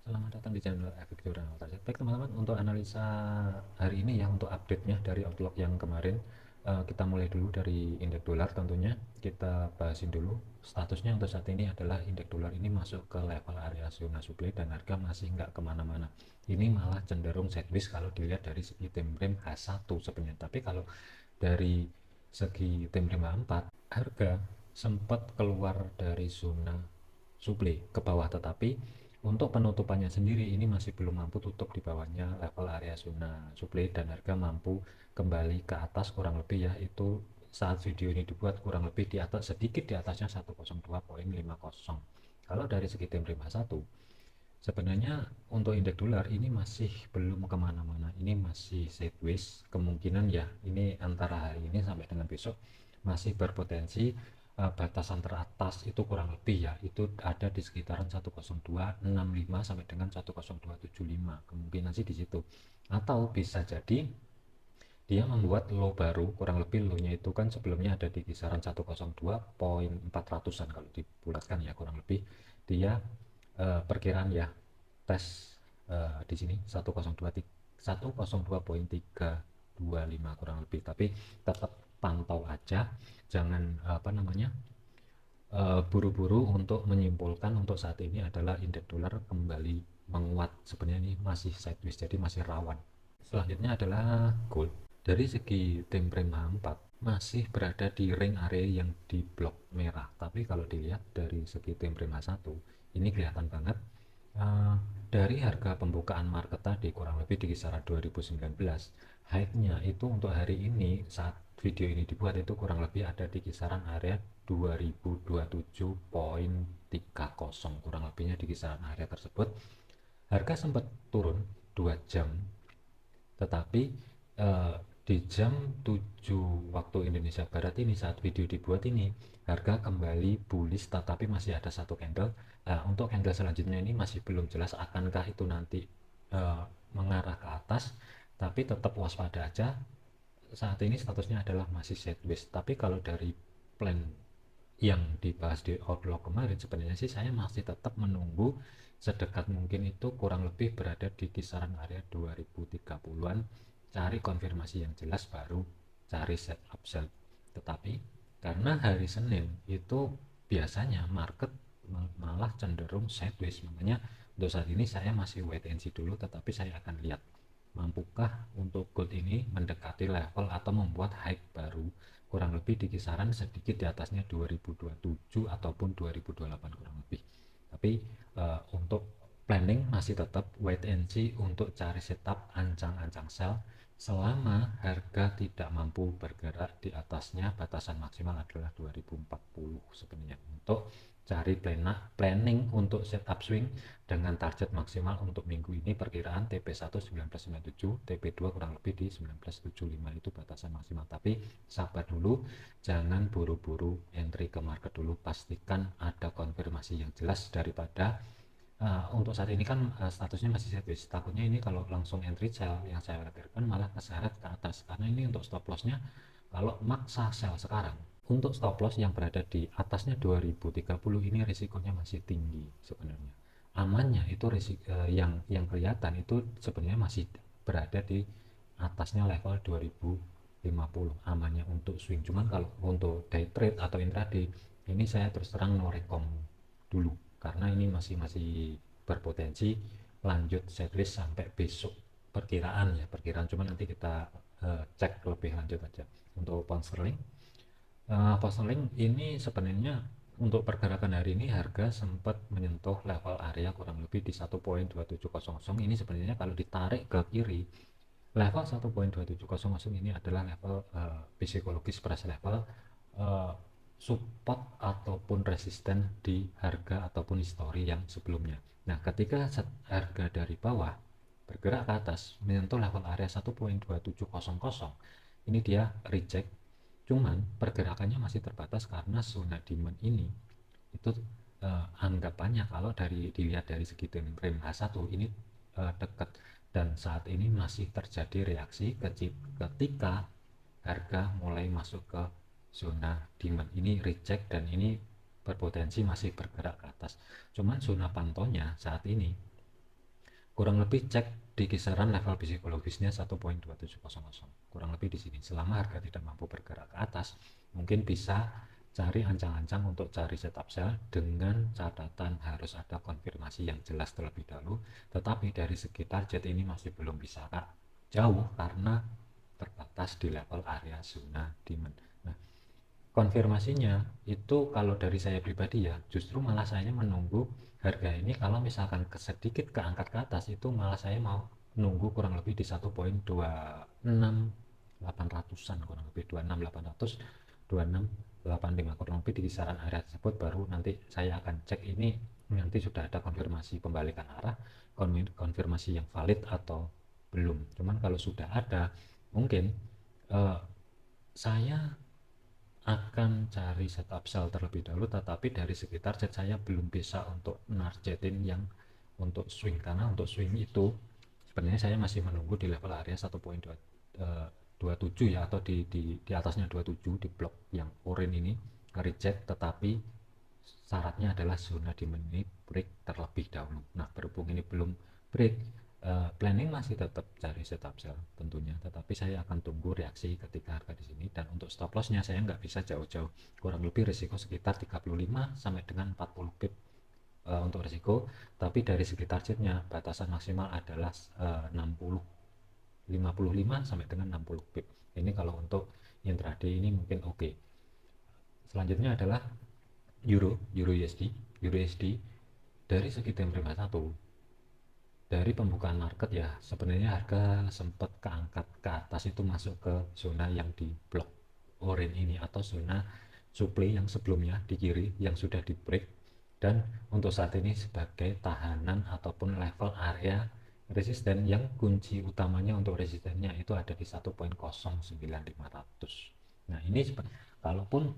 Selamat datang di channel Efek Jurnal Target. Baik teman-teman, untuk analisa hari ini ya, untuk update-nya dari outlook yang kemarin, kita mulai dulu dari indeks dolar tentunya. Kita bahasin dulu statusnya untuk saat ini adalah indeks dolar ini masuk ke level area zona supply dan harga masih nggak kemana-mana. Ini malah cenderung sideways kalau dilihat dari segi time frame H1 sebenarnya. Tapi kalau dari segi time frame H4, harga sempat keluar dari zona supply ke bawah, tetapi untuk penutupannya sendiri ini masih belum mampu tutup di bawahnya level area zona supply dan harga mampu kembali ke atas kurang lebih ya, itu saat video ini dibuat kurang lebih di atas, sedikit di atasnya 102.50. Kalau dari segi time frame H1 sebenarnya untuk indeks dolar ini masih belum kemana-mana, ini masih sideways kemungkinan ya, ini antara hari ini sampai dengan besok masih berpotensi batasan teratas itu kurang lebih ya, itu ada di sekitaran 10265 sampai dengan 10275, kemungkinan sih di situ. Atau bisa jadi dia membuat low baru, kurang lebih low-nya itu kan sebelumnya ada di kisaran 102.400-an, kalau dibulatkan ya kurang lebih dia perkiraan ya tes di sini 102.325 kurang lebih, tapi tetap pantau aja, jangan apa namanya buru-buru untuk menyimpulkan untuk saat ini adalah indeks dolar kembali menguat. Sebenarnya ini masih sideways, jadi masih rawan. Selanjutnya adalah gold. Dari segi time frame H4 masih berada di ring area yang di blok merah, tapi kalau dilihat dari segi time frame H1 ini kelihatan banget uh, dari harga pembukaan market tadi kurang lebih di kisaran 2019, high-nya itu untuk hari ini saat video ini dibuat itu kurang lebih ada di kisaran area 2027.30, kurang lebihnya di kisaran area tersebut. Harga sempat turun 2 jam, tetapi eh, di jam 7 waktu Indonesia Barat ini saat video dibuat ini harga kembali bullish, tetapi masih ada satu candle. Untuk candle selanjutnya ini masih belum jelas akankah itu nanti eh, mengarah ke atas, tapi tetap waspada aja. Saat ini statusnya adalah masih sideways, tapi kalau dari plan yang dibahas di outlook kemarin sebenarnya sih saya masih tetap menunggu sedekat mungkin, itu kurang lebih berada di kisaran area 2030-an, cari konfirmasi yang jelas baru cari setup sell. Tetapi karena hari Senin itu biasanya market malah cenderung sideways, makanya untuk saat ini saya masih wait and see dulu, tetapi saya akan lihat mampukah untuk gold ini mendekati level atau membuat high baru kurang lebih di kisaran sedikit di atasnya 2027 ataupun 2028 kurang lebih. Tapi untuk planning masih tetap wait and see untuk cari setup ancang-ancang sell selama harga tidak mampu bergerak di atasnya. Batasan maksimal adalah 2040 sebenarnya untuk cari planning untuk setup swing dengan target maksimal untuk minggu ini perkiraan TP1 1997, TP2 kurang lebih di 1975, itu batasan maksimal. Tapi sabar dulu, jangan buru-buru entry ke market dulu, pastikan ada konfirmasi yang jelas daripada untuk saat ini kan statusnya masih sideways. Takutnya ini kalau langsung entry sell, yang saya khawatirkan malah keseret ke atas, karena ini untuk stop lossnya kalau maksa sell sekarang, untuk stop loss yang berada di atasnya 2030 ini risikonya masih tinggi sebenarnya. Amannya itu yang kelihatan itu sebenarnya masih berada di atasnya level 2050 amannya untuk swing. Cuman kalau untuk day trade atau intraday ini saya terus terang no rekom dulu, karena ini masih berpotensi lanjut setlist sampai besok, perkiraan ya, perkiraan, cuma nanti kita cek lebih lanjut aja. Untuk pound sterling, pound sterling ini sebenarnya untuk pergerakan hari ini harga sempat menyentuh level area kurang lebih di 1.2700. Ini sebenarnya kalau ditarik ke kiri, level 1.2700 ini adalah level psikologis price level, uh, support ataupun resisten di harga ataupun histori yang sebelumnya. Nah, ketika harga dari bawah bergerak ke atas menyentuh level area 1.2700, ini dia reject. Cuman pergerakannya masih terbatas karena zona demand ini itu anggapannya kalau dilihat dari segi time frame H1 ini dekat, dan saat ini masih terjadi reaksi ketika harga mulai masuk ke zona demand ini reject, dan ini berpotensi masih bergerak ke atas. Cuman zona pantaunya saat ini kurang lebih cek di kisaran level psikologisnya 1.2700, kurang lebih di sini. Selama harga tidak mampu bergerak ke atas, mungkin bisa cari ancang-ancang untuk cari setup sell dengan catatan harus ada konfirmasi yang jelas terlebih dahulu. Tetapi dari segi target ini masih belum bisa Kak, jauh karena terbatas di level area zona demand. Nah, konfirmasinya itu kalau dari saya pribadi ya, justru malah saya menunggu harga ini kalau misalkan sedikit keangkat ke atas itu malah saya mau nunggu kurang lebih di 1.26800-an, kurang lebih 26800, 2685, kurang lebih di kisaran area tersebut baru nanti saya akan cek ini nanti sudah ada konfirmasi pembalikan arah, konfirmasi yang valid atau belum. Cuman kalau sudah ada mungkin eh, saya akan cari setup sell terlebih dahulu, tetapi dari segi target saya belum bisa untuk nargetin yang untuk swing, karena untuk swing itu sebenarnya saya masih menunggu di level area 1.27 ya, atau di atasnya 27 di blok yang oranye ini reject, tetapi syaratnya adalah zona di menit break terlebih dahulu. Nah, berhubung ini belum break, planning masih tetap cari setup sell tentunya, tetapi saya akan tunggu reaksi ketika harga di sini. Dan untuk stop lossnya saya nggak bisa jauh-jauh, kurang lebih risiko sekitar 35 sampai dengan 40 pip untuk risiko, tapi dari segi targetnya batasan maksimal adalah 60, 55 sampai dengan 60 pip. Ini kalau untuk intraday ini mungkin oke. Selanjutnya adalah Euro USD. Euro USD dari segi time frame 1, dari pembukaan market ya sebenarnya harga sempat keangkat ke atas, itu masuk ke zona yang di blok orange ini atau zona supply yang sebelumnya di kiri yang sudah di break, dan untuk saat ini sebagai tahanan ataupun level area resisten yang kunci utamanya untuk resistennya itu ada di 1.09500. Nah ini kalaupun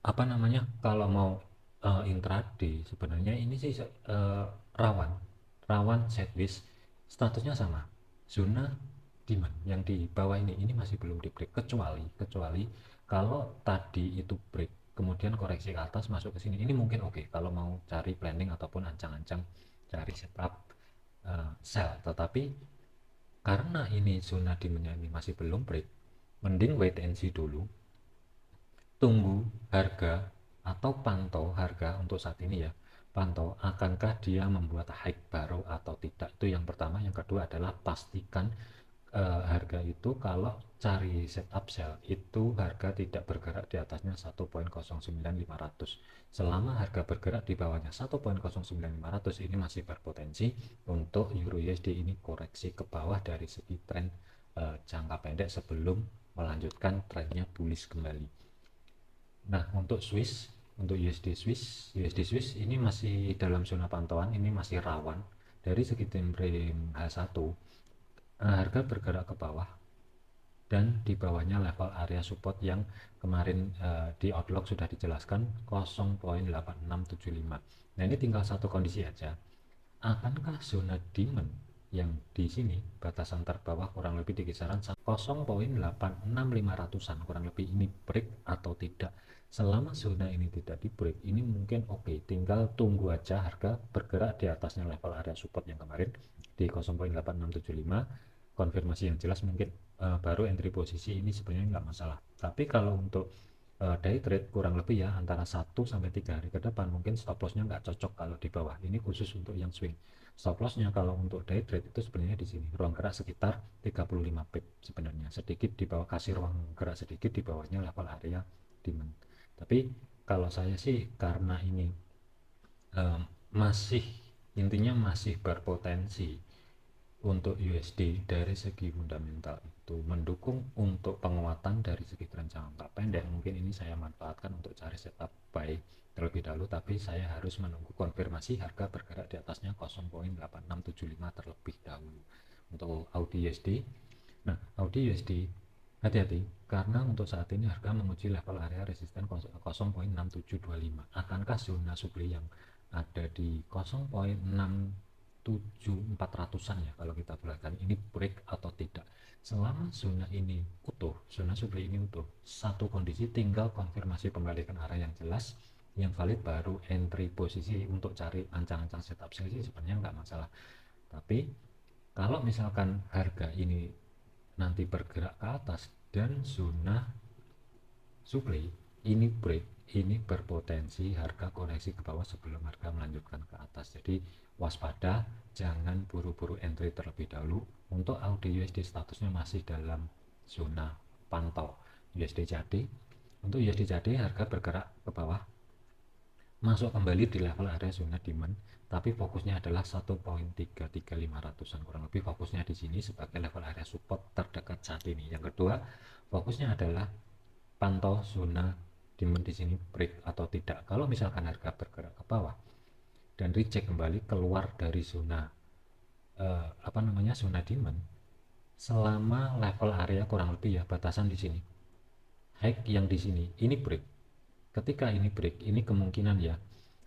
apa namanya, kalau mau intraday sebenarnya ini sih rawan rawan sideways, statusnya sama, zona demand yang di bawah ini masih belum di break, kecuali kalau tadi itu break kemudian koreksi ke atas masuk ke sini, ini mungkin oke kalau mau cari planning ataupun ancang-ancang cari setup sell. Tetapi karena ini zona demandnya ini masih belum break, mending wait and see dulu, tunggu harga atau pantau harga untuk saat ini ya, pantau akankah dia membuat high baru atau tidak, itu yang pertama. Yang kedua adalah pastikan harga itu kalau cari setup sell itu harga tidak bergerak di atasnya 1.09500. Selama harga bergerak di bawahnya 1.09500 ini masih berpotensi untuk Euro USD ini koreksi ke bawah dari segi tren jangka pendek sebelum melanjutkan trennya bullish kembali. Nah, untuk USD Swiss ini masih dalam zona pantauan, ini masih rawan dari segi time frame H1. Harga bergerak ke bawah dan di bawahnya level area support yang kemarin di outlook sudah dijelaskan 0.8675. Nah, ini tinggal satu kondisi aja. Akankah zona demand yang di sini batasan terbawah kurang lebih di kisaran 0.86500-an kurang lebih ini break atau tidak? Selama zona ini tidak di break, ini mungkin oke, tinggal tunggu aja harga bergerak di atasnya level area support yang kemarin di 0.8675, konfirmasi yang jelas mungkin baru entry posisi, ini sebenarnya nggak masalah. Tapi kalau untuk day trade kurang lebih ya antara 1 sampai 3 hari ke depan mungkin stop lossnya nggak cocok kalau di bawah ini, khusus untuk yang swing. Stop lossnya kalau untuk day trade itu sebenarnya di sini ruang gerak sekitar 35 pip, sebenarnya sedikit di bawah, kasih ruang gerak sedikit di bawahnya level area demand. Tapi kalau saya sih karena ini masih, intinya masih berpotensi untuk USD dari segi fundamental itu mendukung untuk penguatan dari segi tren jangka pendek, mungkin ini saya manfaatkan untuk cari setup buy terlebih dahulu, tapi saya harus menunggu konfirmasi harga bergerak di atasnya 0.8675 terlebih dahulu. Untuk Audi USD, nah Audi USD hati-hati karena untuk saat ini harga menguji level area resisten 0.6725. Akankah zona supply yang ada di 0.67400-an ya kalau kita perhatikan ini break atau tidak? Selama zona ini utuh, zona supply ini utuh, satu kondisi tinggal konfirmasi pembalikan arah yang jelas yang valid baru entry posisi untuk cari ancang-ancang setup sell sih sebenarnya nggak masalah. Tapi kalau misalkan harga ini nanti bergerak ke atas dan zona supply ini break, ini berpotensi harga koreksi ke bawah sebelum harga melanjutkan ke atas. Jadi waspada, jangan buru-buru entry terlebih dahulu. Untuk AUD USD statusnya masih dalam zona pantau USD jadi. Untuk USD jadi harga bergerak ke bawah, masuk kembali di level area zona demand, tapi fokusnya adalah 1.33500-an, kurang lebih fokusnya di sini sebagai level area support terdekat saat ini. Yang kedua, fokusnya adalah pantau zona demand di sini break atau tidak. Kalau misalkan harga bergerak ke bawah dan reject kembali keluar dari zona zona demand, selama level area kurang lebih ya batasan di sini, high yang di sini ini break. Ketika ini break, ini kemungkinan ya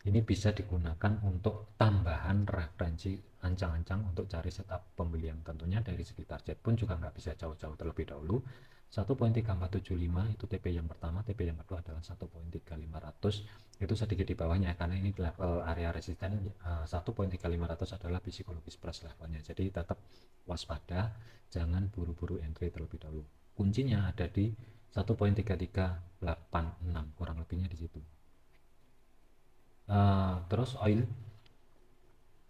ini bisa digunakan untuk tambahan referensi ancang-ancang untuk cari setup pembelian. Tentunya dari segi target pun juga nggak bisa jauh-jauh terlebih dahulu. 1.3475 itu TP yang pertama, TP yang kedua adalah 1.3500, itu sedikit di bawahnya karena ini level area resisten. 1.3500 adalah psikologis price levelnya, jadi tetap waspada, jangan buru-buru entry terlebih dahulu. Kuncinya ada di 1.3386, kurang lebihnya di situ. Terus oil,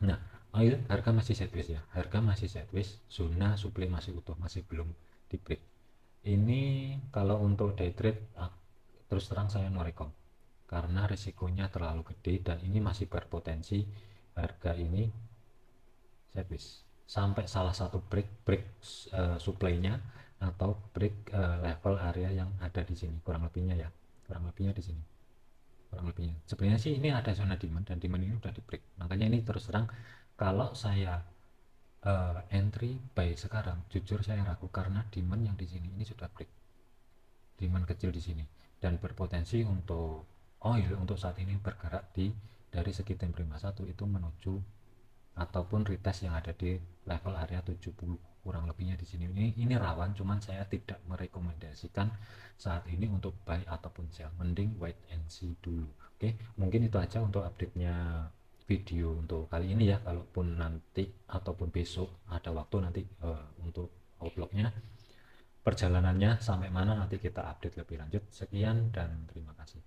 nah oil harga masih sideways ya, harga masih sideways, zona supply masih utuh, masih belum di break. Ini kalau untuk day trade terus terang saya no rekom karena risikonya terlalu gede dan ini masih berpotensi harga ini sideways sampai salah satu break supply-nya atau break level area yang ada di sini, kurang lebihnya ya, kurang lebihnya di sini, kurang lebihnya. Sebenarnya sih ini ada zona demand dan demand ini udah di break, makanya ini terus terang kalau saya entry buy sekarang, jujur saya ragu karena demand yang di sini ini sudah break, demand kecil di sini, dan berpotensi untuk oil untuk saat ini bergerak di dari segi time frame 1 itu menuju ataupun retest yang ada di level area 70, kurang lebihnya di sini. Ini rawan, cuman saya tidak merekomendasikan saat ini untuk buy ataupun sell, mending wait and see dulu. Oke, mungkin itu aja untuk update-nya video untuk kali ini ya. Kalaupun nanti ataupun besok ada waktu nanti untuk outlook-nya perjalanannya sampai mana nanti kita update lebih lanjut. Sekian dan terima kasih.